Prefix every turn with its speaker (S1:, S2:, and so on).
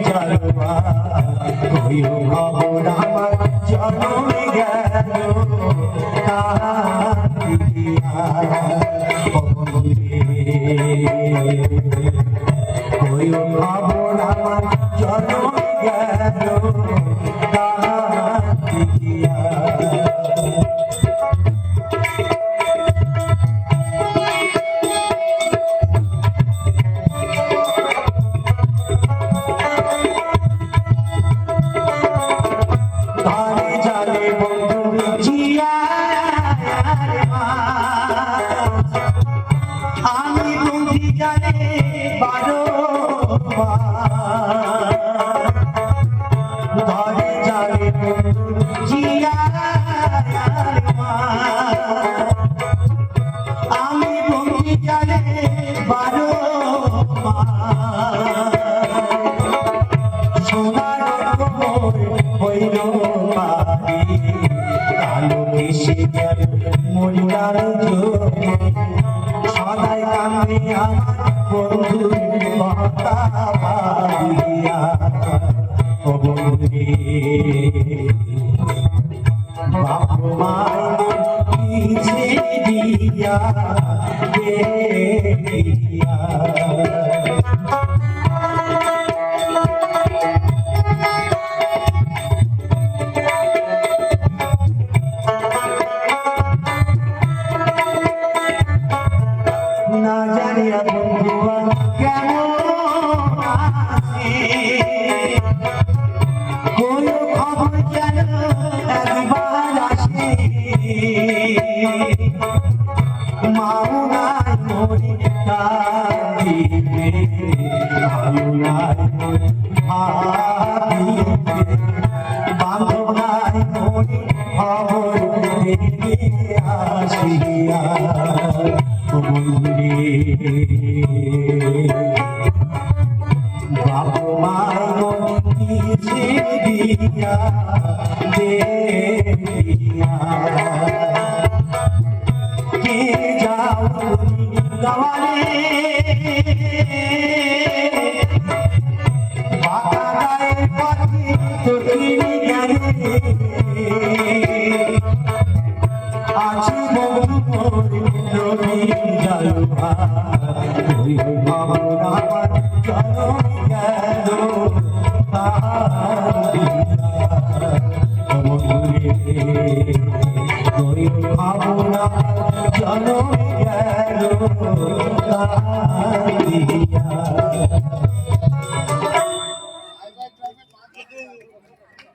S1: জালবা কইও খবর আমার জনমে গেল কাঁদিয়া কইও খবর আমার জনমে গেল কাঁদিয়া মরিয়ার সদাই কান্দে আমার বন্ধু কথা ভাবিয়া ও বন্ধুরে বাপ মায়ের পিছে দিয়া দেখিয়া না জানিয়া বন্ধুয়া কেমন আছে কোনো খবর যেন একবার আসে মাও নাই মরি কাঁদিবে ভালো নাই ভাবিবে বান্ধব নাই মরি খবর দেখে আসিয়া বাপ মায়ের পিছে দিয়া দেখিয়া কে যাও তুমি গাওয়ারে বাঁকা গায়ে পথে তরিনি গানে আছি বন্ধু রবি জালবা কইও খবর আমার জনমে গেল কইও খবর আমার জনমে গেল কাঁদিয়া